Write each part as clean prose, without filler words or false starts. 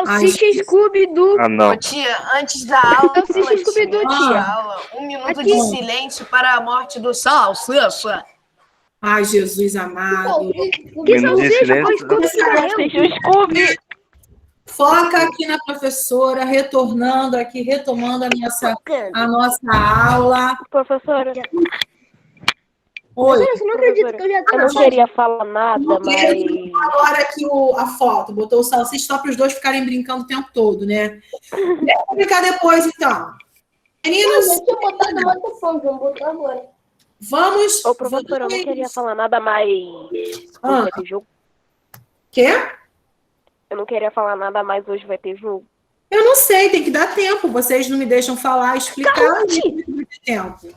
Salsicha Scooby-Doo. Ah, não. Ô, tia, antes da aula, Salsicha Scooby-Doo, tia. um minuto de silêncio para a morte do Salsicha. Ai, Jesus amado. Que salsicha? Foi Scooby que morreu. Salsicha o Scooby. Foca aqui na professora, retomando a nossa aula. Professora, Oi. Você não acredita que eu já tô eu na não queria falar nada, mas... Agora aqui a foto, botou o salsicha só para os dois ficarem brincando o tempo todo, né? Vamos brincar depois, então. Meninos, Eu tinha botado no microfone, vamos botar agora. vamos... Ô, professora, eu não queria falar nada, mas... Hoje vai ter jogo. Quê? Eu não queria falar nada, mas hoje vai ter jogo. Eu não sei, tem que dar tempo. Vocês não me deixam falar, explicar. Não tem tempo.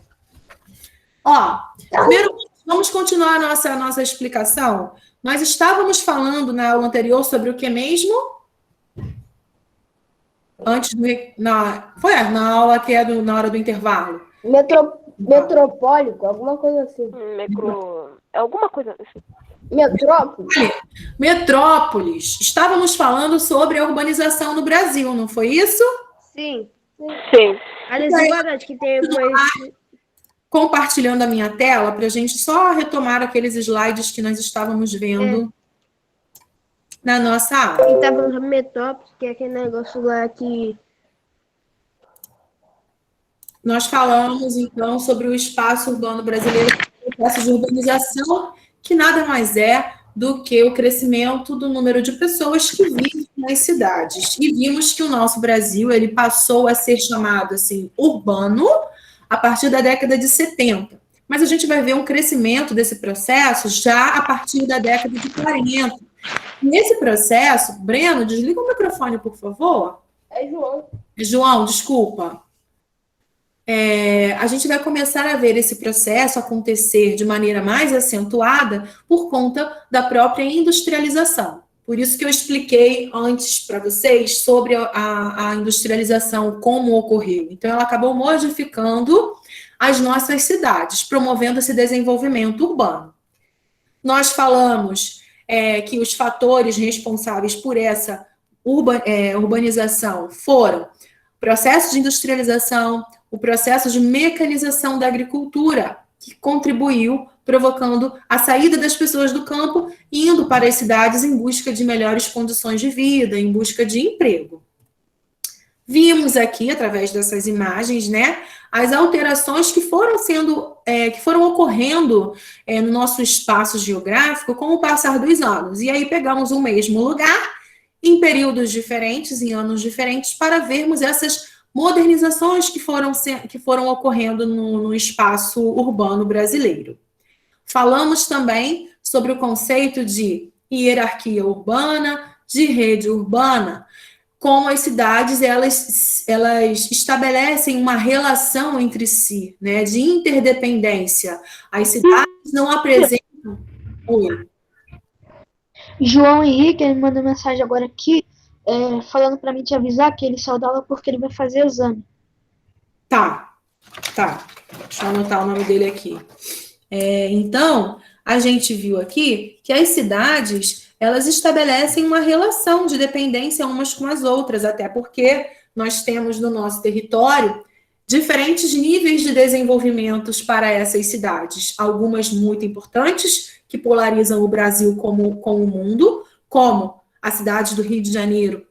Ó, primeiro, vamos continuar a nossa explicação. Nós estávamos falando na aula anterior sobre o que mesmo? Foi na aula que é na hora do intervalo. Metropólico, alguma coisa assim. Alguma coisa assim. Metrópole. Metrópolis. Estávamos falando sobre a urbanização no Brasil, não foi isso? Sim. Sim. A desigualdade que tem mais... Compartilhando a minha tela para a gente só retomar aqueles slides que nós estávamos vendo na nossa aula. Quem tá falando metrópole, que é aquele negócio lá que... Nós falamos, então, sobre o espaço urbano brasileiro, o processo de urbanização, que nada mais é do que o crescimento do número de pessoas que vivem nas cidades. E vimos que o nosso Brasil ele passou a ser chamado assim, urbano a partir da década de 70. Mas a gente vai ver um crescimento desse processo já a partir da década de 40. Nesse processo, Breno, desliga o microfone, por favor. É João. João, desculpa. A gente vai começar a ver esse processo acontecer de maneira mais acentuada por conta da própria industrialização. Por isso que eu expliquei antes para vocês sobre a industrialização, como ocorreu. Então, ela acabou modificando as nossas cidades, promovendo esse desenvolvimento urbano. Nós falamos que os fatores responsáveis por essa urbanização foram o processo de industrialização, o processo de mecanização da agricultura, que contribuiu, provocando a saída das pessoas do campo, indo para as cidades em busca de melhores condições de vida, em busca de emprego. Vimos aqui, através dessas imagens, né, as alterações que foram ocorrendo no nosso espaço geográfico com o passar dos anos. E aí pegamos o mesmo lugar, em períodos diferentes, em anos diferentes, para vermos essas modernizações que foram ocorrendo no espaço urbano brasileiro. Falamos também sobre o conceito de hierarquia urbana, de rede urbana, como as cidades elas estabelecem uma relação entre si, né, de interdependência. As cidades não apresentam... Oi. João Henrique, ele mandou mensagem agora aqui, falando para mim te avisar que ele saiu da aula porque ele vai fazer exame. Tá. Deixa eu anotar o nome dele aqui. Então, a gente viu aqui que as cidades, elas estabelecem uma relação de dependência umas com as outras, até porque nós temos no nosso território diferentes níveis de desenvolvimentos para essas cidades. Algumas muito importantes, que polarizam o Brasil com o mundo, como a cidade do Rio de Janeiro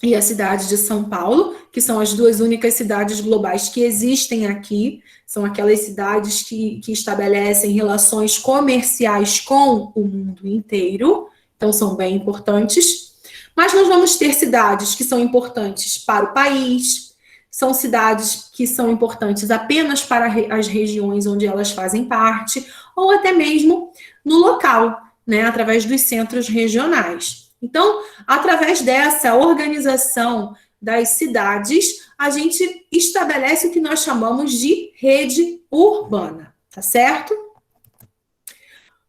e a cidade de São Paulo, que são as duas únicas cidades globais que existem aqui, são aquelas cidades que estabelecem relações comerciais com o mundo inteiro, então são bem importantes. Mas nós vamos ter cidades que são importantes para o país, são cidades que são importantes apenas para as regiões onde elas fazem parte, ou até mesmo no local, né, através dos centros regionais. Então, através dessa organização das cidades, a gente estabelece o que nós chamamos de rede urbana, tá certo?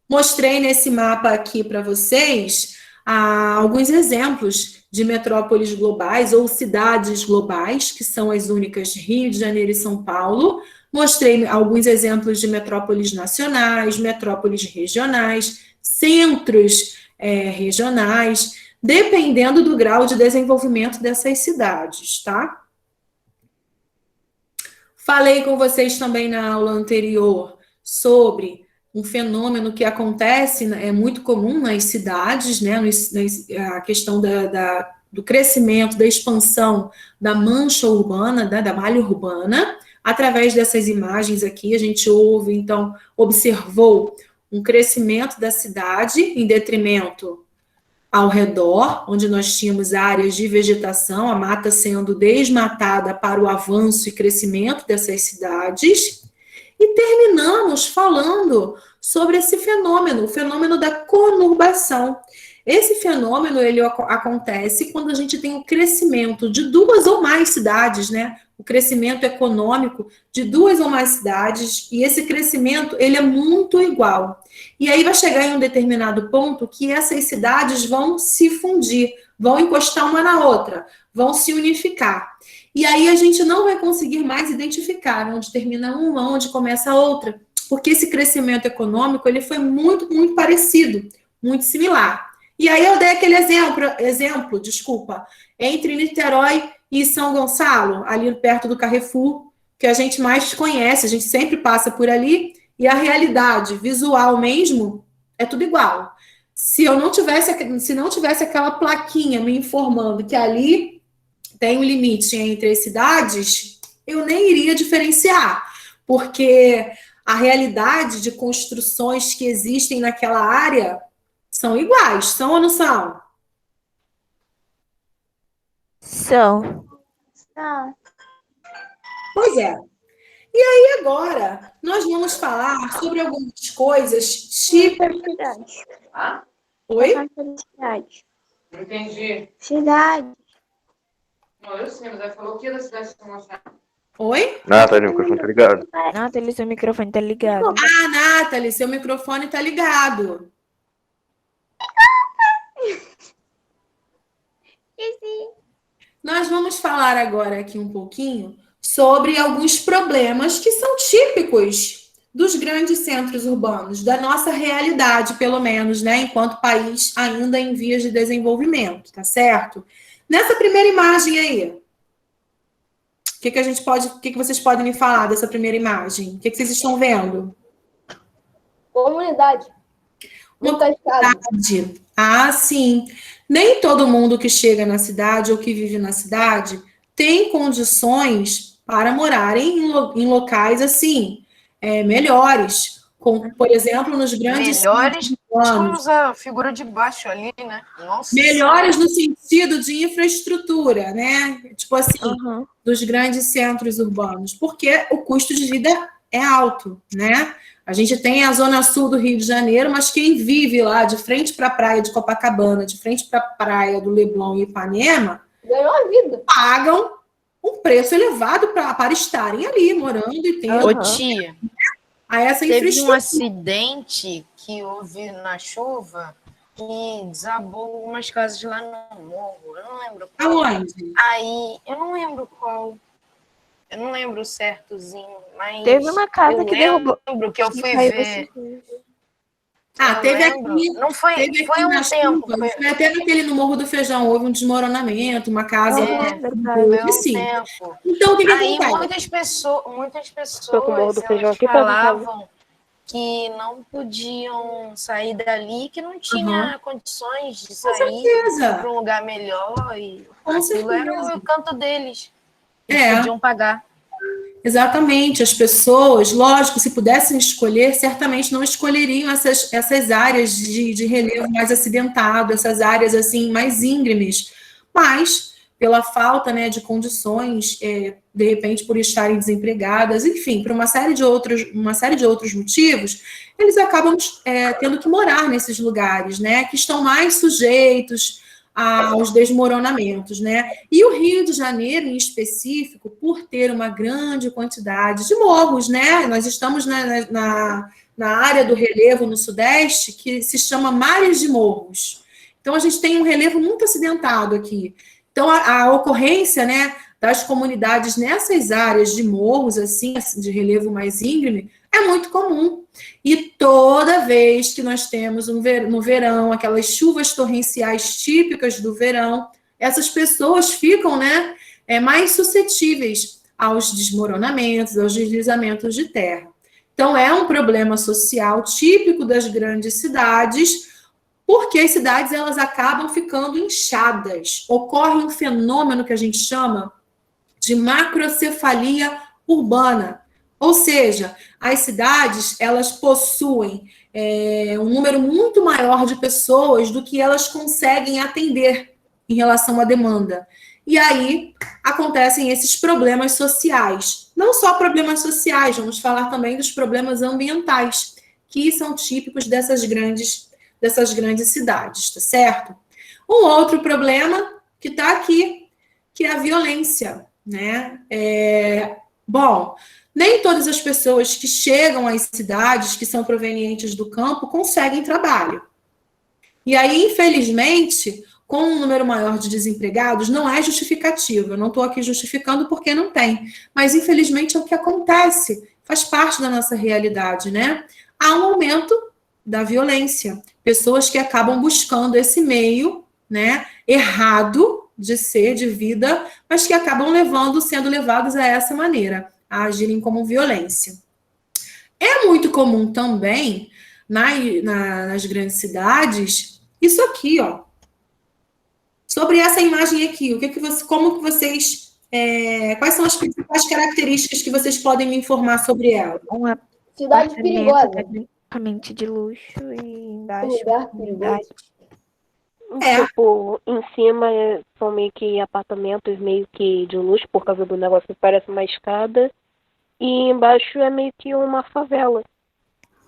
Mostrei nesse mapa aqui para vocês alguns exemplos de metrópoles globais ou cidades globais, que são as únicas Rio de Janeiro e São Paulo. Mostrei alguns exemplos de metrópoles nacionais, metrópoles regionais, centros regionais. dependendo do grau de desenvolvimento dessas cidades, tá? Falei com vocês também na aula anterior sobre um fenômeno que acontece, é muito comum nas cidades, né? A questão do crescimento, da expansão da mancha urbana, né? Da malha urbana. Através dessas imagens aqui, a gente observou um crescimento da cidade em detrimento ao redor, onde nós tínhamos áreas de vegetação, a mata sendo desmatada para o avanço e crescimento dessas cidades. E terminamos falando sobre esse fenômeno, o fenômeno da conurbação. Esse fenômeno, ele acontece quando a gente tem o crescimento de 2 ou mais cidades, né? O crescimento econômico de 2 ou mais cidades, e esse crescimento, ele é muito igual. E aí vai chegar em um determinado ponto que essas cidades vão se fundir, vão encostar uma na outra, vão se unificar. E aí a gente não vai conseguir mais identificar onde termina uma, onde começa a outra, porque esse crescimento econômico, ele foi muito, muito parecido, muito similar. E aí eu dei aquele exemplo, entre Niterói e São Gonçalo, ali perto do Carrefour, que a gente mais conhece, a gente sempre passa por ali, e a realidade visual mesmo é tudo igual. Se não tivesse aquela plaquinha me informando que ali tem um limite entre as cidades, eu nem iria diferenciar, porque a realidade de construções que existem naquela área são iguais, são ou não são? São. Pois é. E aí agora nós vamos falar sobre algumas coisas típicas. Oi? Cidade. Não entendi. Cidade. Não, eu sei, mas ela falou que da cidade de mostrar. Oi? Nathalie, o microfone tá ligado. Nathalie, seu microfone tá ligado. Ah, Nathalie, seu microfone tá ligado. Nós vamos falar agora aqui um pouquinho sobre alguns problemas que são típicos dos grandes centros urbanos, da nossa realidade, pelo menos, né, enquanto país ainda em vias de desenvolvimento, tá certo? Nessa primeira imagem aí, o que vocês podem me falar dessa primeira imagem? O que vocês estão vendo? Comunidade. Muitas casas. Cidade. Ah, sim. Nem todo mundo que chega na cidade ou que vive na cidade tem condições para morar em locais assim, melhores. Como, por exemplo, nos grandes Melhores, centros urbanos. temos a figura de baixo ali, né? Nossa. Melhores no sentido de infraestrutura, né? Tipo assim, dos grandes centros urbanos, porque o custo de vida é alto, né? A gente tem a zona sul do Rio de Janeiro, mas quem vive lá de frente para a praia de Copacabana, de frente para a praia do Leblon e Ipanema, Ganhou a vida. pagam um preço elevado para estarem ali, morando e tendo Ô, tia, essa teve um infraestrutura. acidente que houve na chuva e desabou algumas casas lá no morro. Eu não lembro qual. Aonde? Aí, eu não lembro qual. Eu não lembro certozinho, mas Teve uma casa eu que derrubou. lembro que eu fui Caiu ver. Ah, Eu teve lembro. aqui. Não foi, Teve foi aqui um na tempo. chuva, Foi, foi até naquele no Morro do Feijão, houve um desmoronamento, uma casa. foi Houve, um sim. tempo. Então, o que Aí acontece? muitas Tô com o Morro pessoas do Feijão elas aqui perto de casa. falavam que não podiam sair dali, que não tinha condições de sair certeza. para um lugar melhor e Com aquilo era certeza. o canto deles. Eles É. podiam pagar. Exatamente, as pessoas, lógico, se pudessem escolher, certamente não escolheriam essas áreas de relevo mais acidentado, essas áreas assim mais íngremes, mas pela falta, né, de condições, de repente por estarem desempregadas, enfim, por uma série de outros motivos, eles acabam tendo que morar nesses lugares, né, que estão mais sujeitos aos desmoronamentos, né? E o Rio de Janeiro, em específico, por ter uma grande quantidade de morros, né? Nós estamos na área do relevo no Sudeste, que se chama Mares de Morros. Então, a gente tem um relevo muito acidentado aqui. Então, a ocorrência, né, das comunidades nessas áreas de morros, assim, de relevo mais íngreme, É muito comum. E toda vez que nós temos no verão, aquelas chuvas torrenciais típicas do verão, essas pessoas ficam, né, mais suscetíveis aos desmoronamentos, aos deslizamentos de terra. Então, é um problema social típico das grandes cidades, porque as cidades elas acabam ficando inchadas. Ocorre um fenômeno que a gente chama de macrocefalia urbana. Ou seja, as cidades elas possuem um número muito maior de pessoas do que elas conseguem atender em relação à demanda. E aí acontecem esses problemas sociais. Não só problemas sociais, vamos falar também dos problemas ambientais, que são típicos dessas grandes cidades, tá certo? Um outro problema que está aqui, que é a violência, né? Bom, nem todas as pessoas que chegam às cidades, que são provenientes do campo, conseguem trabalho. E aí, infelizmente, com um número maior de desempregados, não é justificativo. Eu não estou aqui justificando porque não tem. Mas, infelizmente, é o que acontece. Faz parte da nossa realidade, né? Há um aumento da violência. Pessoas que acabam buscando esse meio, né, errado de ser, de vida, mas que acabam sendo levados a essa maneira, a agirem como violência. É muito comum também, nas grandes cidades, isso aqui, ó. Sobre essa imagem aqui, quais são as principais características que vocês podem me informar sobre ela? Um Cidade perigosa. apartamento de luxo e Um embaixo lugar perigoso. Tipo, em cima são meio que apartamentos meio que de luxo, por causa do negócio que parece uma escada. E embaixo é meio que uma favela.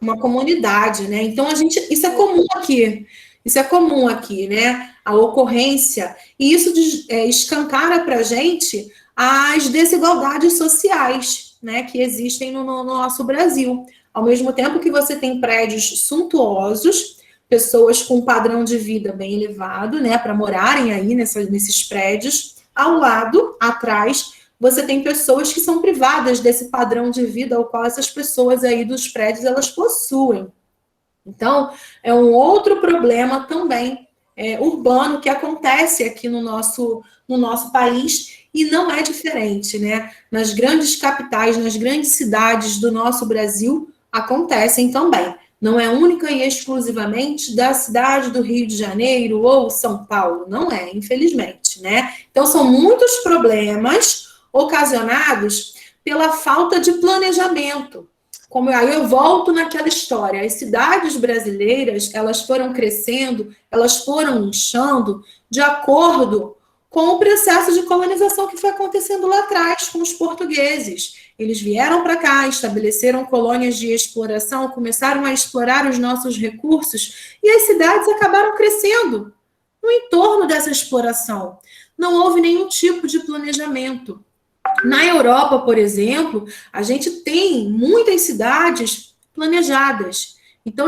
Uma comunidade, né? Então, isso é comum aqui. Isso é comum aqui, né? A ocorrência. E isso escancara para a gente as desigualdades sociais, né? Que existem no nosso Brasil. Ao mesmo tempo que você tem prédios suntuosos, pessoas com um padrão de vida bem elevado, né? Para morarem aí nesses prédios. Ao lado, atrás, você tem pessoas que são privadas desse padrão de vida ao qual essas pessoas aí dos prédios elas possuem. Então, é um outro problema também urbano que acontece aqui no nosso país e não é diferente, né? Nas grandes capitais, nas grandes cidades do nosso Brasil, acontecem também. Não é única e exclusivamente da cidade do Rio de Janeiro ou São Paulo, não é, infelizmente, né? Então, são muitos problemas ocasionados pela falta de planejamento. Aí eu volto naquela história, as cidades brasileiras, elas foram crescendo, elas foram inchando de acordo com o processo de colonização que foi acontecendo lá atrás com os portugueses. Eles vieram para cá, estabeleceram colônias de exploração, começaram a explorar os nossos recursos e as cidades acabaram crescendo no entorno dessa exploração. Não houve nenhum tipo de planejamento. Na Europa, por exemplo, a gente tem muitas cidades planejadas. Então,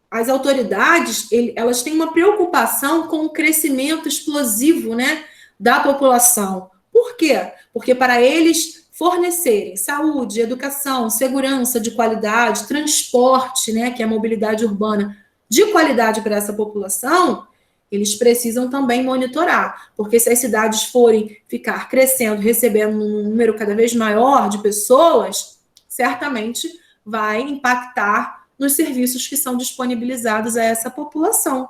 as autoridades, elas têm uma preocupação com o crescimento explosivo, né, da população. Por quê? Porque para eles fornecerem saúde, educação, segurança de qualidade, transporte, né, que é a mobilidade urbana de qualidade para essa população, eles precisam também monitorar, porque se as cidades forem ficar crescendo, recebendo um número cada vez maior de pessoas, certamente vai impactar nos serviços que são disponibilizados a essa população.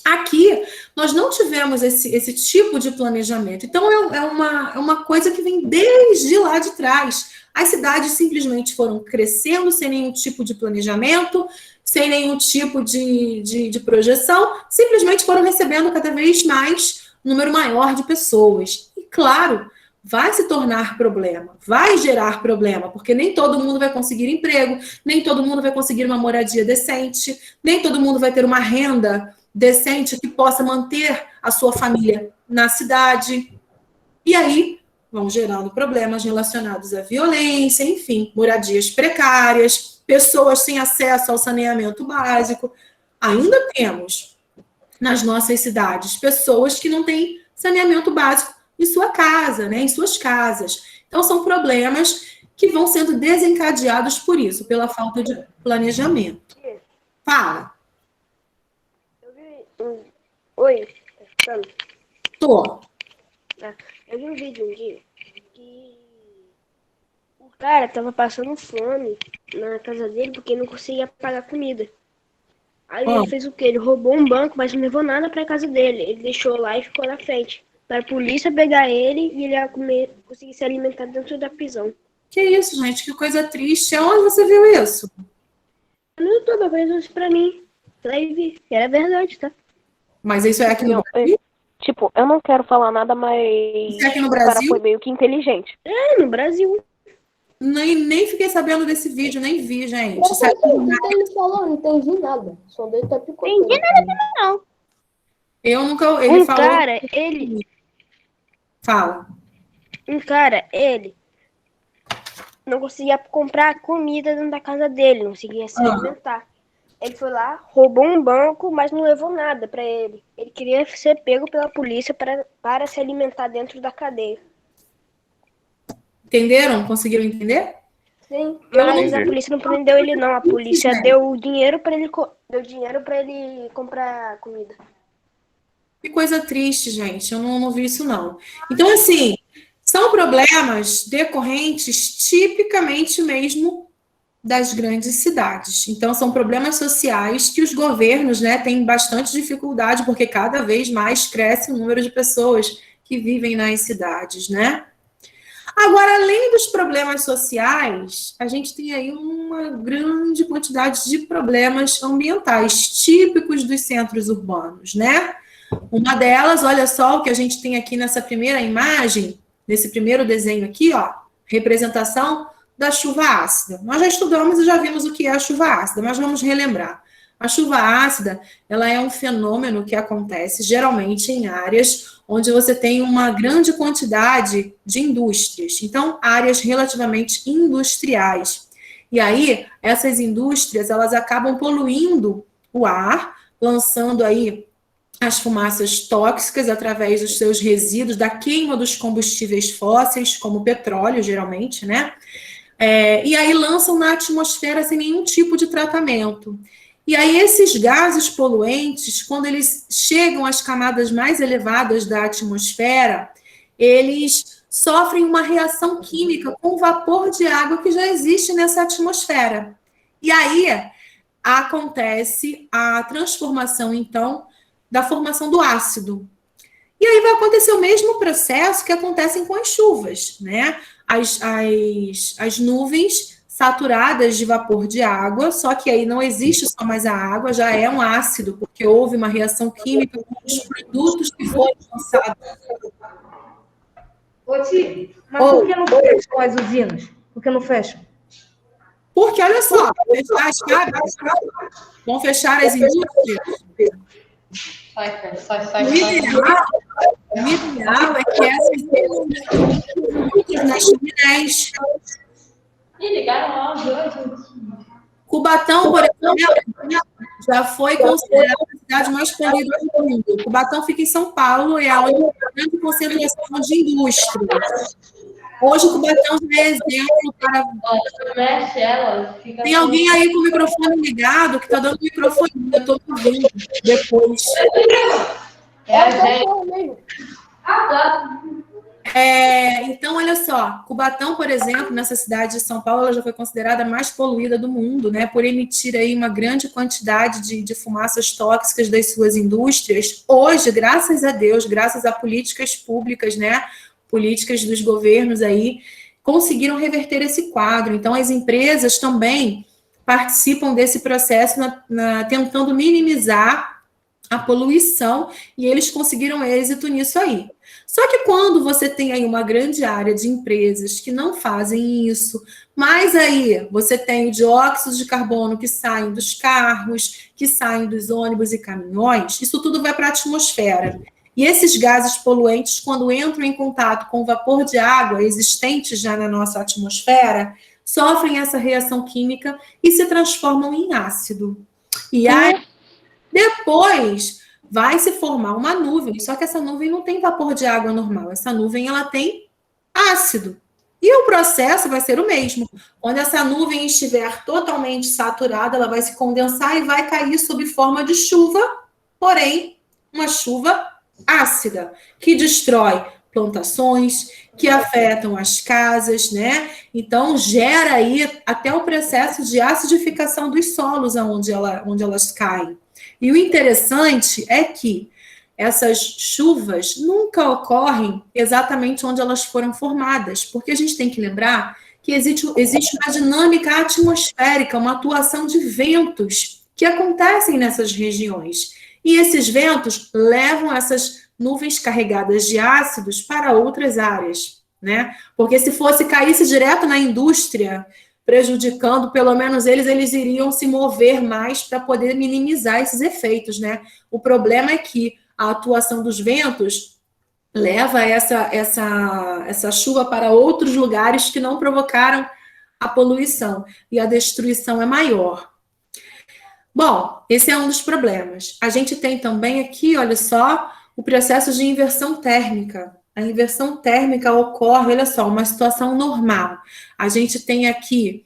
Aqui, nós não tivemos esse tipo de planejamento. Então, é uma coisa que vem desde lá de trás. As cidades simplesmente foram crescendo sem nenhum tipo de planejamento, sem nenhum tipo de projeção, simplesmente foram recebendo cada vez mais um número maior de pessoas. E, claro, vai se tornar problema, vai gerar problema, porque nem todo mundo vai conseguir emprego, nem todo mundo vai conseguir uma moradia decente, nem todo mundo vai ter uma renda decente que possa manter a sua família na cidade. E aí vão gerando problemas relacionados à violência, enfim, moradias precárias, pessoas sem acesso ao saneamento básico. Ainda temos, nas nossas cidades, pessoas que não têm saneamento básico em sua casa, né, em suas casas. Então, são problemas que vão sendo desencadeados por isso, pela falta de planejamento. Fala. Oi, tá escutando? Tô. Eu vi um vídeo um dia que o cara tava passando fome na casa dele porque não conseguia pagar comida. Aí ele fez o quê? Ele roubou um banco, mas não levou nada pra casa dele. Ele deixou lá e ficou na frente. Para a polícia pegar ele e ele ia conseguir se alimentar dentro da prisão. Que isso, gente? Que coisa triste. Onde você viu isso? No YouTube, apareceu isso pra mim. Lá e vi. Era verdade, tá? Mas isso é aqui no Não, Brasil? Tipo, eu não quero falar nada, mas Isso é aqui no o cara Brasil? foi meio que inteligente. É, no Brasil. Nem fiquei sabendo desse vídeo, nem vi, gente. Eu Sabe? não sei o que ele falou, não entendi nada. Só dele tá picotando. Entendi nada. Eu nunca... Ele falou... Fala. Um cara, ele não conseguia comprar comida dentro da casa dele, não conseguia se alimentar. Ele foi lá, roubou um banco, mas não levou nada pra ele. Ele queria ser pego pela polícia para se alimentar dentro da cadeia. Entenderam? Conseguiram entender? Sim, mas a polícia não prendeu ele não. A polícia deu dinheiro para ele comprar comida. Que coisa triste, gente. Eu não vi isso, não. Então, assim, são problemas decorrentes tipicamente mesmo das grandes cidades. Então, são problemas sociais que os governos, né, têm bastante dificuldade, porque cada vez mais cresce o número de pessoas que vivem nas cidades, né? Agora, além dos problemas sociais, a gente tem aí uma grande quantidade de problemas ambientais típicos dos centros urbanos, né? Uma delas, olha só o que a gente tem aqui nessa primeira imagem, nesse primeiro desenho aqui, ó, representação da chuva ácida. Nós já estudamos e já vimos o que é a chuva ácida, mas vamos relembrar. A chuva ácida, ela é um fenômeno que acontece geralmente em áreas onde você tem uma grande quantidade de indústrias. Então, áreas relativamente industriais. E aí, essas indústrias, elas acabam poluindo o ar, lançando aí as fumaças tóxicas através dos seus resíduos, da queima dos combustíveis fósseis, como petróleo, geralmente, né? E aí lançam na atmosfera sem nenhum tipo de tratamento. E aí esses gases poluentes, quando eles chegam às camadas mais elevadas da atmosfera, eles sofrem uma reação química com o vapor de água que já existe nessa atmosfera. E aí acontece a transformação, então, da formação do ácido. E aí vai acontecer o mesmo processo que acontece com as chuvas, né? As nuvens saturadas de vapor de água, só que aí não existe só mais a água, já é um ácido, porque houve uma reação química com os produtos que foram lançados. Ô, Ti, mas por que não fecham as usinas? Por que não fecham? Porque, olha só, fechar as fábricas, vão fechar as indústrias. Sai. O ideal é que essas indústrias nas chaminéis. Ligaram lá os dois. Cubatão, por exemplo, já foi considerada a cidade mais poluída do mundo. Cubatão fica em São Paulo e é onde tem uma grande concentração de indústrias. Hoje, Cubatão já é exemplo para... Mexe ela. Tem alguém aí com o microfone ligado que está dando microfone. Eu estou ouvindo depois. É a gente. Então, olha só, Cubatão, por exemplo, nessa cidade de São Paulo, ela já foi considerada a mais poluída do mundo, né, por emitir aí uma grande quantidade de fumaças tóxicas das suas indústrias. Hoje, graças a Deus, graças a políticas públicas, né, políticas dos governos aí, conseguiram reverter esse quadro. Então, as empresas também participam desse processo tentando minimizar a poluição, e eles conseguiram êxito nisso aí. Só que quando você tem aí uma grande área de empresas que não fazem isso, mas aí você tem o dióxido de carbono que saem dos carros, que saem dos ônibus e caminhões, isso tudo vai para a atmosfera. E esses gases poluentes, quando entram em contato com o vapor de água existente já na nossa atmosfera, sofrem essa reação química e se transformam em ácido. E aí, depois vai se formar uma nuvem, só que essa nuvem não tem vapor de água normal, essa nuvem ela tem ácido. E o processo vai ser o mesmo. Quando essa nuvem estiver totalmente saturada, ela vai se condensar e vai cair sob forma de chuva, porém, uma chuva ácida, que destrói plantações, que afetam as casas, né? Então, gera aí até o processo de acidificação dos solos onde elas caem. E o interessante é que essas chuvas nunca ocorrem exatamente onde elas foram formadas, porque a gente tem que lembrar que existe uma dinâmica atmosférica, uma atuação de ventos que acontecem nessas regiões. E esses ventos levam essas nuvens carregadas de ácidos para outras áreas, né? Porque se caísse direto na indústria, prejudicando, pelo menos eles iriam se mover mais para poder minimizar esses efeitos, né? O problema é que a atuação dos ventos leva essa chuva para outros lugares que não provocaram a poluição, e a destruição é maior. Bom, esse é um dos problemas. A gente tem também aqui, olha só, o processo de inversão térmica. A inversão térmica ocorre, olha só, uma situação normal. A gente tem aqui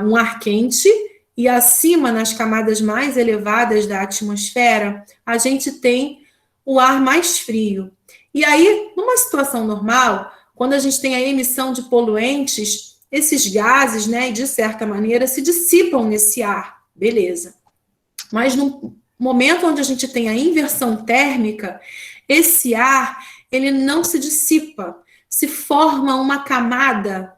um ar quente e acima, nas camadas mais elevadas da atmosfera, a gente tem o ar mais frio. E aí, numa situação normal, quando a gente tem a emissão de poluentes, esses gases, né, de certa maneira, se dissipam nesse ar. Beleza. Mas no momento onde a gente tem a inversão térmica, esse ar, ele não se dissipa, se forma uma camada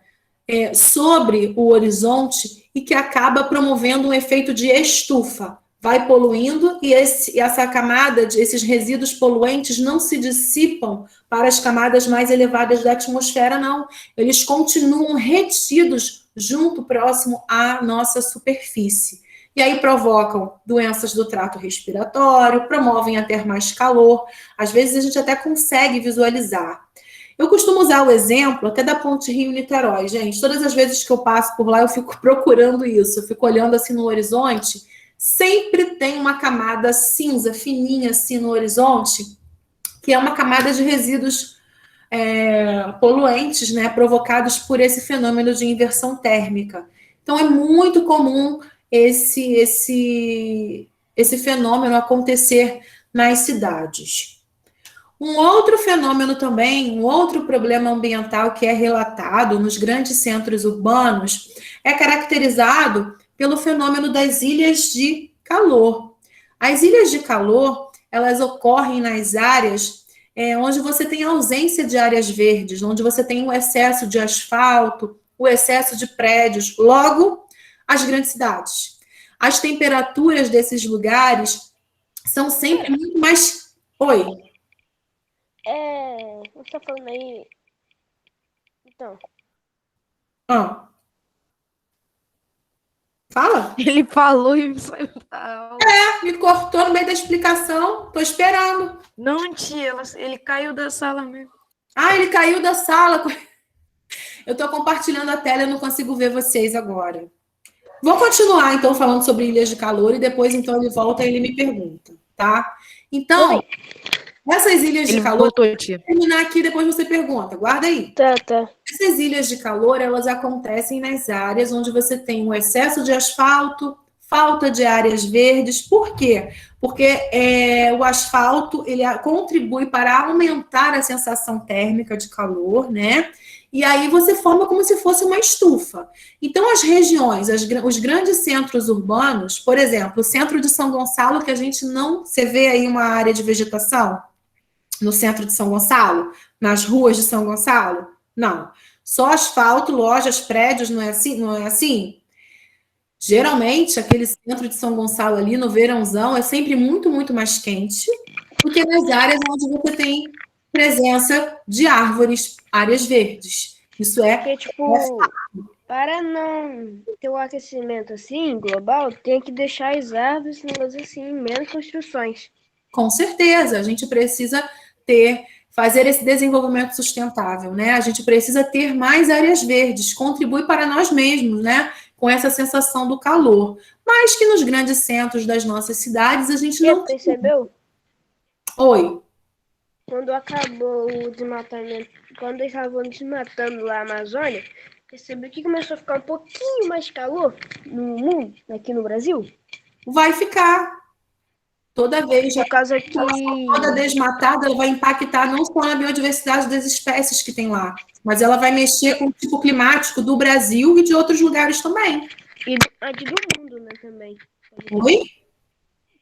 sobre o horizonte e que acaba promovendo um efeito de estufa. Vai poluindo e essa camada, esses resíduos poluentes não se dissipam para as camadas mais elevadas da atmosfera, não. Eles continuam retidos junto, próximo à nossa superfície. E aí provocam doenças do trato respiratório, promovem até mais calor. Às vezes a gente até consegue visualizar. Eu costumo usar o exemplo até da Ponte Rio-Niterói, gente. Todas as vezes que eu passo por lá, eu fico procurando isso. Eu fico olhando assim no horizonte. Sempre tem uma camada cinza, fininha assim no horizonte, que é uma camada de resíduos poluentes, né, provocados por esse fenômeno de inversão térmica. Então, é muito comum esse fenômeno acontecer nas cidades. Um outro fenômeno também, um outro problema ambiental que é relatado nos grandes centros urbanos é caracterizado pelo fenômeno das ilhas de calor. As ilhas de calor, elas ocorrem nas áreas onde você tem ausência de áreas verdes, onde você tem o excesso de asfalto, o excesso de prédios, logo, as grandes cidades. As temperaturas desses lugares são sempre muito mais... Oi? Você tá falando aí... Então... Fala. Ele falou e saiu da aula. Me cortou no meio da explicação. Tô esperando. Não, tia, ele caiu da sala mesmo. Ele caiu da sala. Eu tô compartilhando a tela, eu não consigo ver vocês agora. Vou continuar, então, falando sobre ilhas de calor e depois, então, ele volta e ele me pergunta, tá? Então, essas ilhas de calor... Voltou, tia. Vou terminar aqui, depois você pergunta. Guarda aí. Tá. Essas ilhas de calor, elas acontecem nas áreas onde você tem um excesso de asfalto, falta de áreas verdes. Por quê? Porque o asfalto, ele contribui para aumentar a sensação térmica de calor, né? E aí você forma como se fosse uma estufa. Então, as regiões, os grandes centros urbanos, por exemplo, o centro de São Gonçalo, que a gente não... Você vê aí uma área de vegetação no centro de São Gonçalo? Nas ruas de São Gonçalo? Não. Só asfalto, lojas, prédios, não é assim? Não é assim? Geralmente, aquele centro de São Gonçalo ali, no verãozão, é sempre muito, muito mais quente do que nas áreas onde você tem presença de árvores, áreas verdes. Isso é... Porque, para não ter um aquecimento assim, global, tem que deixar as árvores, negócio assim, menos construções. Com certeza, a gente precisa fazer esse desenvolvimento sustentável, né? A gente precisa ter mais áreas verdes, contribui para nós mesmos, né? Com essa sensação do calor. Mas que nos grandes centros das nossas cidades, a gente não... Percebeu? Oi. quando acabou o desmatamento, quando eles estavam desmatando lá a Amazônia, percebeu que começou a ficar um pouquinho mais calor no mundo, aqui no Brasil? Vai ficar. Toda vez Por causa que... toda desmatada, ela vai impactar não só na biodiversidade das espécies que tem lá, mas ela vai mexer com o tipo climático do Brasil e de outros lugares também. E do mundo, né, também. Oi?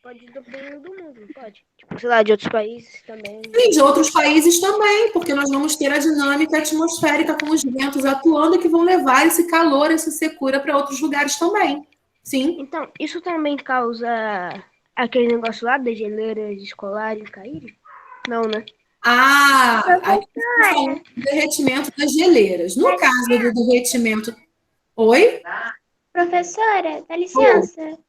Pode ir dependendo do mundo, não pode? Tipo, sei lá, de outros países também. Sim, de outros países também, porque nós vamos ter a dinâmica atmosférica com os ventos atuando que vão levar esse calor, essa secura para outros lugares também. Sim. Então, isso também causa aquele negócio lá das geleiras escolares caírem? Não, né? Ah, aí você falou do derretimento das geleiras. No caso do derretimento... Oi? Professora, dá licença.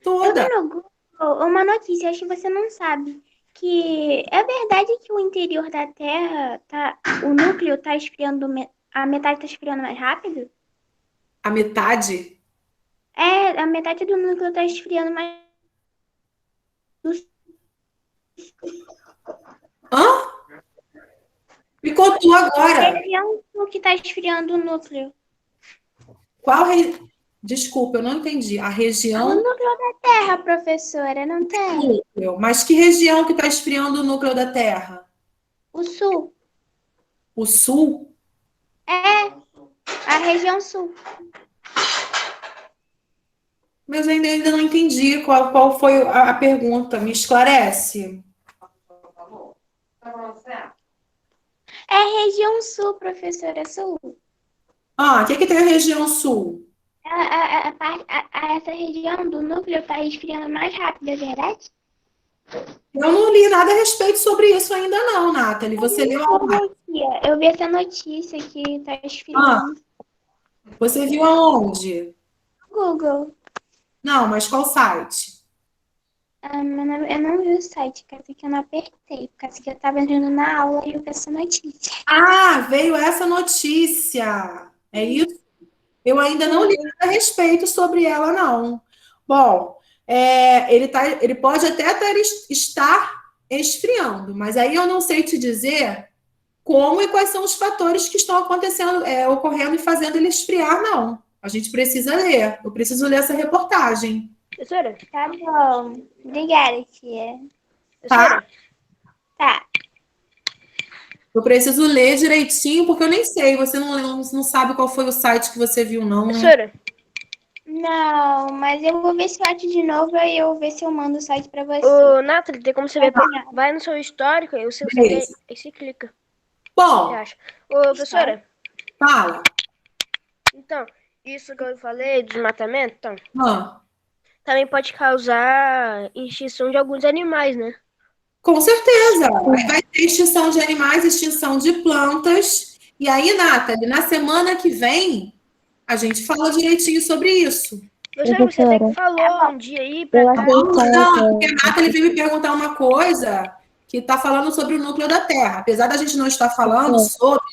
Toda. Eu vi no Google uma notícia, acho que você não sabe, que é verdade que o interior da Terra, o núcleo está esfriando, a metade está esfriando mais rápido? A metade? É, a metade do núcleo está esfriando mais. Hã? Picotou agora. A região que está esfriando o núcleo. Qual Desculpa, eu não entendi. A região... O núcleo da Terra, professora, não tem? Núcleo. Mas que região que está esfriando o núcleo da Terra? O sul. O sul? É, a região sul. Mas ainda não entendi qual foi a pergunta. Me esclarece. É a região sul, professora, sul. Ah, o que tem a região sul? Essa região do núcleo está esfriando mais rápido, é verdade? Eu não li nada a respeito sobre isso ainda não, Nathalie. Você leu aonde? Eu vi essa notícia que está esfriando. Você viu aonde? Google. Não, mas qual site? Eu não vi o site, porque eu não apertei, porque eu estava entrando na aula e eu vi essa notícia. Ah, veio essa notícia. É isso? Eu ainda não li nada a respeito sobre ela, não. Bom, ele pode até estar esfriando, mas aí eu não sei te dizer como e quais são os fatores que estão acontecendo, ocorrendo e fazendo ele esfriar, não. A gente precisa ler. Eu preciso ler essa reportagem. Professora? Tá bom. Obrigada, tia. Tá? Tá. Eu preciso ler direitinho, porque eu nem sei. Você não sabe qual foi o site que você viu, não, né? Professora? Não, mas eu vou ver se eu acho de novo e eu vou ver se eu mando o site pra você. Ô, Nathalie, tem como você ver? Vai no seu histórico, aí você clica. Bom. Você acha? Ô, professora? Fala. Então, isso que eu falei, desmatamento, então, Ah. também pode causar extinção de alguns animais, né? Com certeza. Aí vai ter extinção de animais, extinção de plantas. E aí, Nathalie, na semana que vem, a gente fala direitinho sobre isso. Professora, você até que falou um dia aí pra cá. Não, porque a Nathalie veio me perguntar uma coisa que está falando sobre o núcleo da Terra. Apesar da gente não estar falando sobre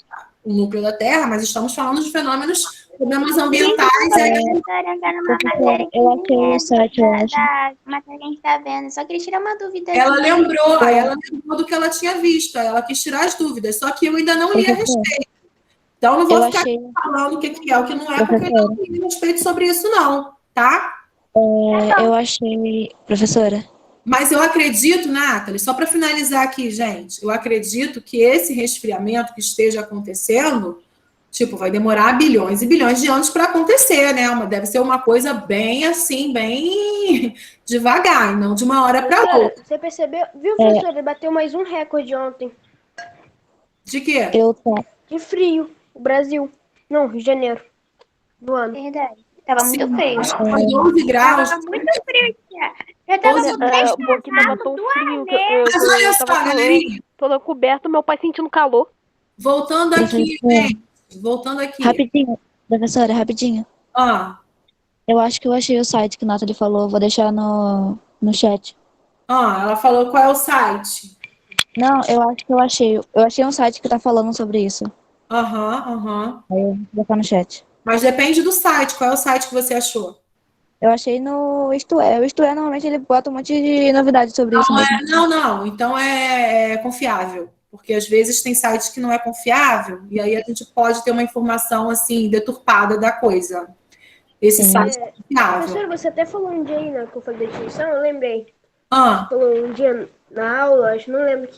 o núcleo da Terra, mas estamos falando de problemas ambientais. Eu achei o site, eu acho. Da matéria que a gente tá vendo. Só queria tirar uma dúvida. Ela lembrou do que ela tinha visto. Ela quis tirar as dúvidas, só que eu ainda não li a respeito. Então, não vou ficar falando o que é, o que não é, porque eu não li a respeito sobre isso, não. Tá? Eu achei... Professora? Mas eu acredito, Nathalie, só para finalizar aqui, gente, eu acredito que esse resfriamento que esteja acontecendo, tipo, vai demorar bilhões e bilhões de anos para acontecer, né? Deve ser uma coisa bem assim, bem devagar, e não de uma hora para outra. Você percebeu? Viu, professor? Ele bateu mais um recorde ontem. De quê? De frio. O Brasil. Não, Rio de Janeiro. Do ano. Verdade. Tava muito frio. Foi 12 graus. Tava muito frio, tia. Eu tava com 3 porque tava tão frio que Mas olha só, galerinha. Toda coberta, meu pai sentindo calor. Voltando aqui, gente. Voltando aqui. Rapidinho, professora, rapidinho. Eu acho que eu achei o site que a Nathalie falou. Vou deixar no chat. Ela falou qual é o site. Não, eu acho que eu achei. Eu achei um site que tá falando sobre isso. Aham. Aí eu vou colocar no chat. Mas depende do site. Qual é o site que você achou? Eu achei no Isto É. O Isto É, normalmente, ele bota um monte de novidades sobre isso mesmo. Não. Então é confiável. porque às vezes tem sites que não é confiável, e aí a gente pode ter uma informação, assim, deturpada da coisa. Esse site é confiável. Professora, você até falou um dia aí na que eu falei da instituição, eu lembrei. Ah, Falou um dia na aula, acho, não lembro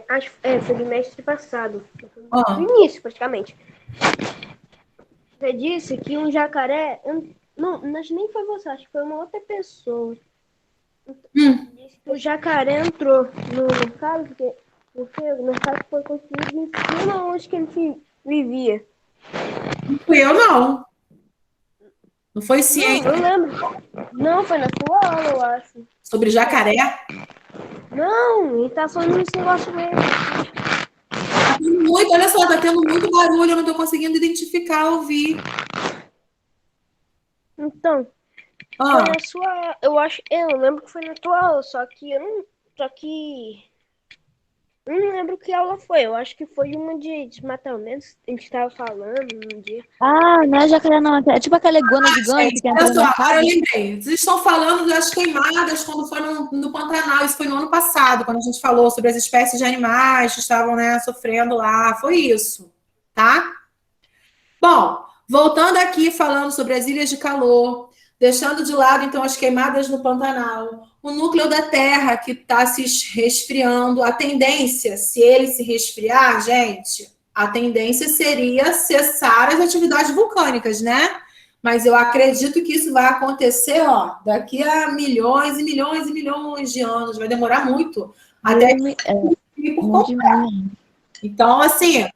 acho foi bimestre passado. No início, praticamente. Você disse que um jacaré. Não, acho que nem foi você, acho que foi uma outra pessoa. Disse que o jacaré entrou no mercado, porque o mercado foi construído em cima onde que ele vivia. não fui eu, não. Não foi ciência. Não lembro. Não, foi na sua aula, eu acho. Sobre jacaré? Não, ele tá falando esse negócio mesmo. Olha só, tá tendo muito barulho, eu não tô conseguindo identificar, ouvir. Então, foi na sua. Eu lembro que foi na tua aula, só que eu não lembro que aula foi. Eu acho que foi uma de desmatamento, a gente tava falando um dia. Ah, não é jacaré, não. É tipo aquela iguana gigante que entra Olha no só, agora eu mercado. lembrei. Vocês estão falando das queimadas quando foi no Pantanal. Isso foi no ano passado, quando a gente falou sobre as espécies de animais que estavam, né, sofrendo lá. Foi isso, tá? Bom, voltando aqui, falando sobre as ilhas de calor, deixando de lado, então, as queimadas no Pantanal, o núcleo da Terra que está se resfriando, a tendência, se ele se resfriar, gente, a tendência seria cessar as atividades vulcânicas, né? Mas eu acredito que isso vai acontecer, ó, daqui a milhões e milhões e milhões de anos, vai demorar muito até que por completo. Então, assim,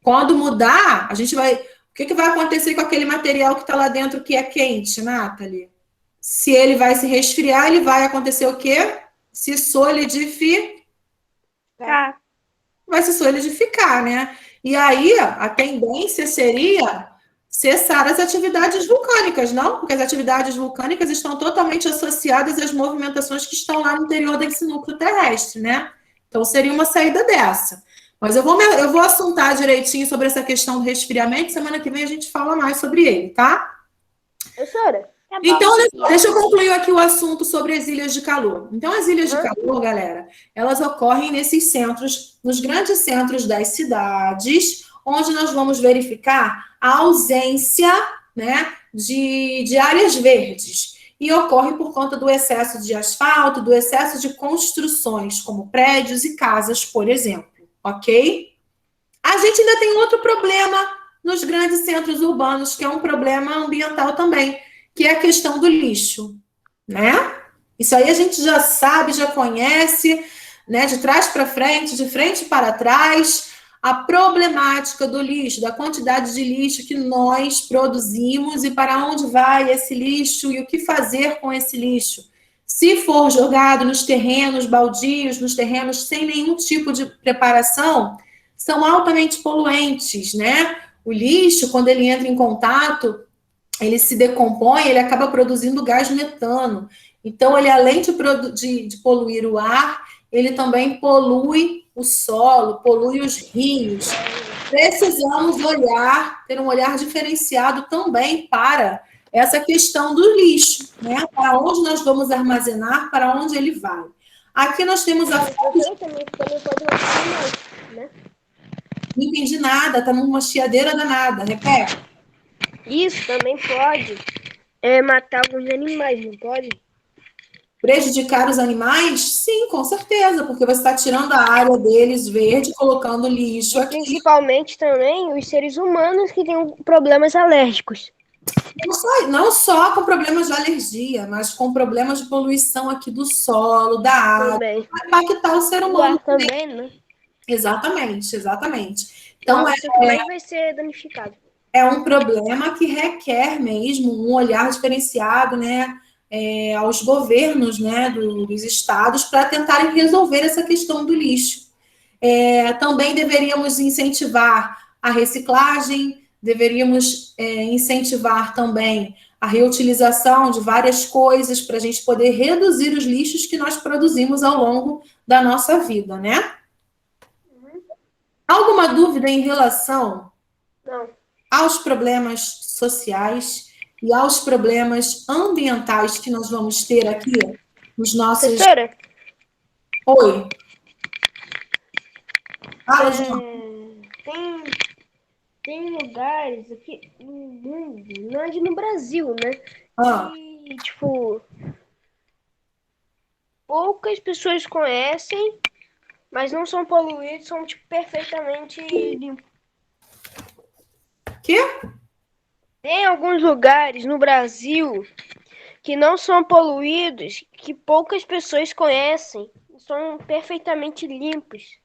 quando mudar, a gente vai... O que vai acontecer com aquele material que está lá dentro que é quente, Nathalie? Se ele vai se resfriar, ele vai acontecer o quê? Se solidificar. Vai se solidificar, né? E aí, a tendência seria cessar as atividades vulcânicas, não? Porque as atividades vulcânicas estão totalmente associadas às movimentações que estão lá no interior desse núcleo terrestre, né? Então, seria uma saída dessa. Mas eu vou assuntar direitinho sobre essa questão do resfriamento. Semana que vem a gente fala mais sobre ele, tá? Professora? Então, deixa eu concluir aqui o assunto sobre as ilhas de calor. Então, as ilhas de calor, galera, elas ocorrem nesses centros, nos grandes centros das cidades, onde nós vamos verificar a ausência, né, de áreas verdes. E ocorre por conta do excesso de asfalto, do excesso de construções, como prédios e casas, por exemplo. Ok? A gente ainda tem outro problema nos grandes centros urbanos, que é um problema ambiental também, que é a questão do lixo, né? Isso aí a gente já sabe, já conhece, né? De trás para frente, de frente para trás, a problemática do lixo, da quantidade de lixo que nós produzimos e para onde vai esse lixo e o que fazer com esse lixo. Se for jogado nos terrenos baldios, nos terrenos sem nenhum tipo de preparação, são altamente poluentes, né? O lixo, quando ele entra em contato, ele se decompõe, ele acaba produzindo gás metano. Então, ele, além de poluir o ar, ele também polui o solo, polui os rios. Precisamos ter um olhar diferenciado também para essa questão do lixo, né? Para onde nós vamos armazenar, para onde ele vai. Aqui nós temos a foto... né? Não entendi nada, tá numa chiadeira danada, repete. Isso também pode matar alguns animais, não pode? Prejudicar os animais? Sim, com certeza, porque você está tirando a área deles verde, colocando lixo aqui. Principalmente também os seres humanos que têm problemas alérgicos. Não só com problemas de alergia, mas com problemas de poluição aqui do solo, da água. Também. Vai impactar o ser humano também, né? Exatamente. Então, você também vai ser danificado. É um problema que requer mesmo um olhar diferenciado, né, aos governos, né, dos estados para tentarem resolver essa questão do lixo. Também deveríamos incentivar a reciclagem, deveríamos incentivar também a reutilização de várias coisas para a gente poder reduzir os lixos que nós produzimos ao longo da nossa vida, né? Alguma dúvida em relação aos problemas sociais e aos problemas ambientais que nós vamos ter aqui nos nossos... Professora? Oi. Fala, João. Tem lugares aqui no mundo, não é no Brasil, né? Ah, Que, tipo, poucas pessoas conhecem, mas não são poluídos, são, tipo, perfeitamente limpos. quê? Tem alguns lugares no Brasil que não são poluídos, que poucas pessoas conhecem, são perfeitamente limpos.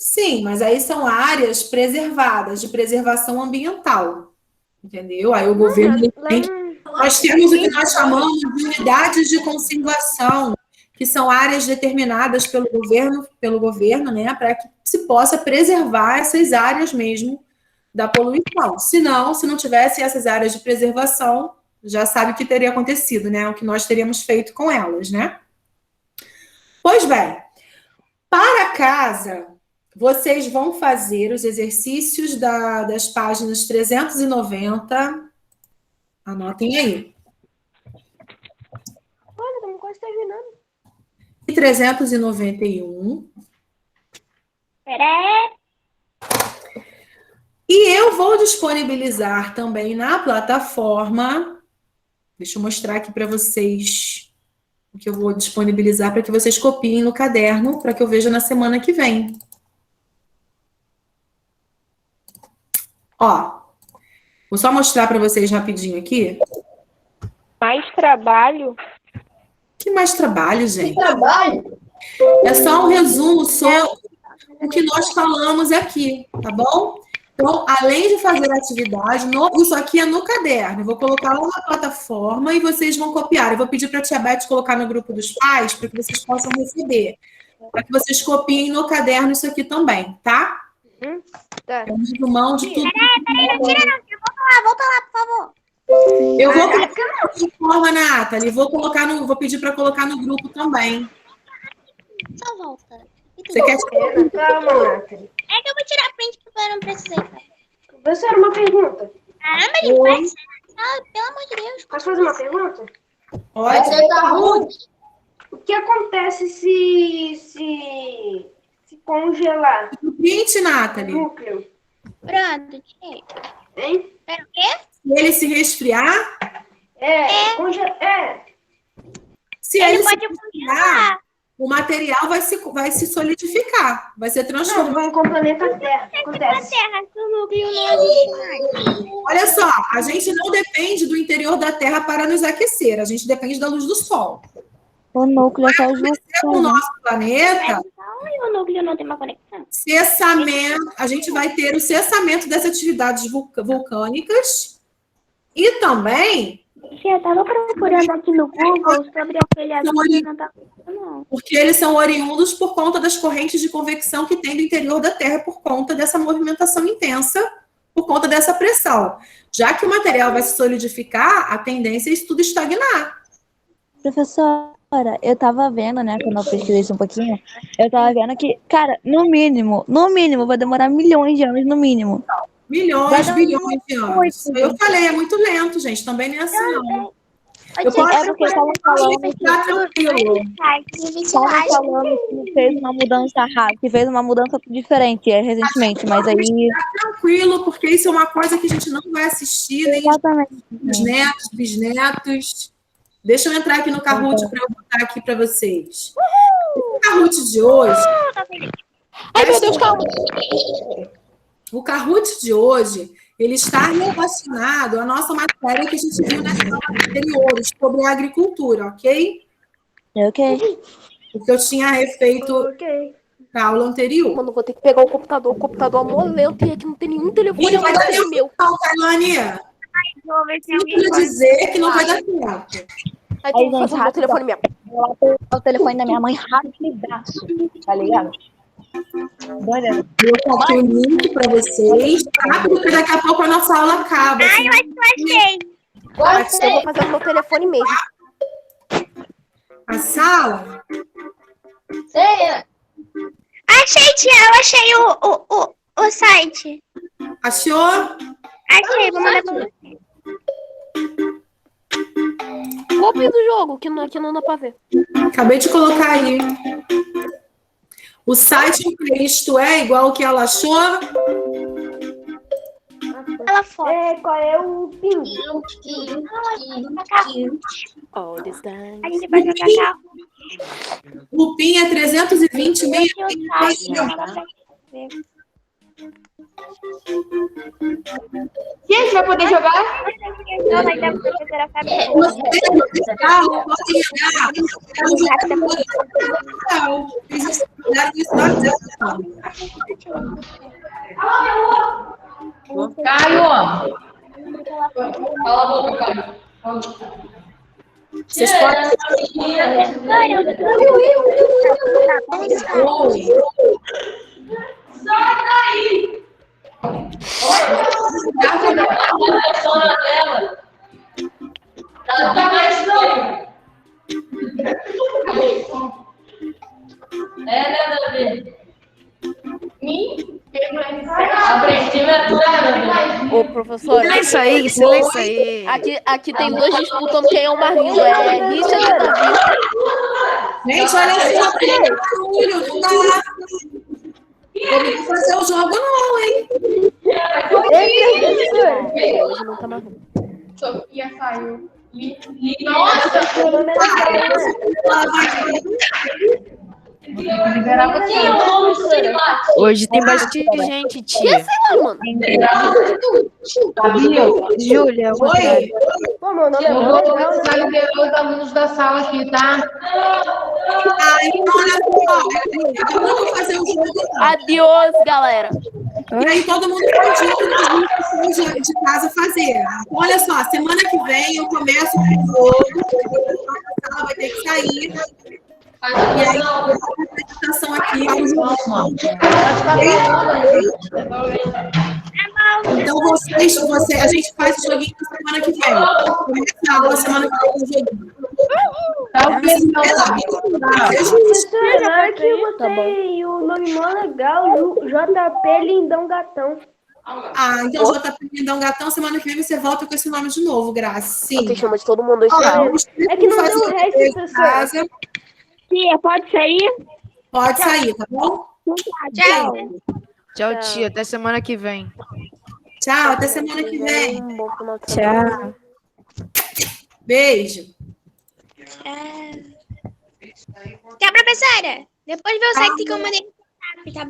Sim, mas aí são áreas preservadas, de preservação ambiental. Entendeu? Aí o governo tem. Nós temos o que nós chamamos de unidades de conservação, que são áreas determinadas pelo governo, né, para que se possa preservar essas áreas mesmo da poluição. Se não tivesse essas áreas de preservação, já sabe o que teria acontecido, né? O que nós teríamos feito com elas, né? Pois bem, para casa, vocês vão fazer os exercícios das páginas 390. Anotem aí. Olha, estamos quase terminando. E 391. Peraí. E eu vou disponibilizar também na plataforma. Deixa eu mostrar aqui para vocês o que eu vou disponibilizar para que vocês copiem no caderno, para que eu veja na semana que vem. Ó, vou só mostrar para vocês rapidinho aqui. Mais trabalho? Que mais trabalho, gente? Trabalho. É só um resumo sobre o que nós falamos aqui, tá bom? Então, além de fazer a atividade, isso aqui é no caderno. Eu vou colocar lá na plataforma e vocês vão copiar. Eu vou pedir para a Tia Beth colocar no grupo dos pais para que vocês possam receber. Para que vocês copiem no caderno isso aqui também, tá? Tá. É um resumão de tudo. Peraí, não tira não. Volta lá, por favor. Eu vou colocar na plataforma, Nathalie. Vou pedir para colocar no grupo também. Só volta. Você quer Calma, Nathalie. É que eu vou tirar print porque eu não precisei. Você era uma pergunta. Caramba, gente, faz. Ah, pelo amor de Deus. Posso fazer uma pergunta? Pode. Você tá ruim. O que acontece se congelar Print, Nathalie. o núcleo? Pronto, tirei. Hein? Pera, o quê? Se ele se resfriar, se Ele ele se pode resfriar, o material vai se solidificar, vai ser transformado. Vamos com o planeta Terra. Acontece. Terra, que o núcleo não existe mais. Olha só, a gente não depende do interior da Terra para nos aquecer, a gente depende da luz do Sol. O núcleo é só os O nosso planeta, E o núcleo não tem uma conexão. a gente vai ter o cessamento dessas atividades vulcânicas e também Eu tava procurando aqui no Google sobre aquele azul que não tá não. porque eles são oriundos por conta das correntes de convecção que tem do interior da Terra por conta dessa movimentação intensa, por conta dessa pressão. Já que o material vai se solidificar, a tendência é isso tudo estagnar. Professora, eu tava vendo, né, quando eu pesquisei isso um pouquinho, eu tava vendo que, cara, no mínimo, vai demorar milhões de anos, no mínimo. Bilhões de anos. Eu falei, é muito lento, gente. Também nem assim, não. Eu posso porque estavam falando ficar tranquilo. Estavam falando que fez uma mudança rápida, que fez uma mudança diferente recentemente, mas aí... Tranquilo, porque isso é uma coisa que a gente não vai assistir, nem os netos, bisnetos. Deixa eu entrar aqui no Kahoot para eu botar aqui para vocês. O Kahoot de hoje... Ai, meu Deus, calma! O Kahoot de hoje, ele está relacionado à nossa matéria que a gente viu nas aulas anteriores sobre a agricultura, ok? Ok. Porque eu tinha refeito na aula anterior. Mano, vou ter que pegar o computador é mó lento e aqui não tem nenhum telefone Não vai dar mais tempo, meu. não, Tailândia. Vou ver se Eu alguém quero dizer que não vai dar tempo. Aí tem que fazer o meu telefone mesmo. Eu vou pegar o telefone da minha mãe rapidaço, tá ligado? Vou botar aqui o link para vocês. Rápido, porque daqui a pouco a nossa aula acaba. Ai, eu acho que eu achei. Eu vou fazer o meu telefone mesmo. A sala? Achei, tia, eu achei o site. Achou? Achei, vou mandar pra você. Copia do jogo, que não dá pra ver. Acabei de colocar aí. O site Isto é igual o que ela achou. Ela foto. Qual é o PIN? All this time. A gente vai jogar carro. O PIN é 320 meio. Gente, vai poder jogar? Não, vai dar pra fazer a cabeça. Caio! Cala a boca, Caio. Vocês podem. Sai daí! Olha dela. Ela tá mais estranha. Nada a ver. Ô, professora. Silêncio aí. Aqui tem dois disputando quem é o mais lindo. É Richard e Davi. Gente, olha só, tem barulho, não dá. Vamos fazer o jogo, não, hein? Hoje não tá mais ruim. Sofia saiu. Nossa! Hoje tem bastante gente, tia. Sei lá, mano. Júlia, Oi? Eu vou começar a liberar os alunos da sala aqui, tá? Então, olha só, eu não vou fazer o jogo, não. Adiós, galera. E aí todo mundo pode ir de casa fazer. Então, olha só, semana que vem eu começo com o jogo, a sala vai ter que sair. E aí, a apresentação aqui é o jogo. Então, a gente faz o joguinho na semana que vem. Começa a aula semana que vem o joguinho. Agora que eu botei o nome mó legal, JP Lindão Gatão. Então JP Lindão Gatão, semana que vem você volta com esse nome de novo, Graça. Sim. Você chama de todo mundo aí. É que não deu o resto, professora. Tia, pode sair? Pode sair, tá bom? Tchau. Tchau, tia. Até semana que vem. Tchau, até semana que vem. Tchau. Beijo. Tchau, professora. Depois vê o site que eu mandei. Tá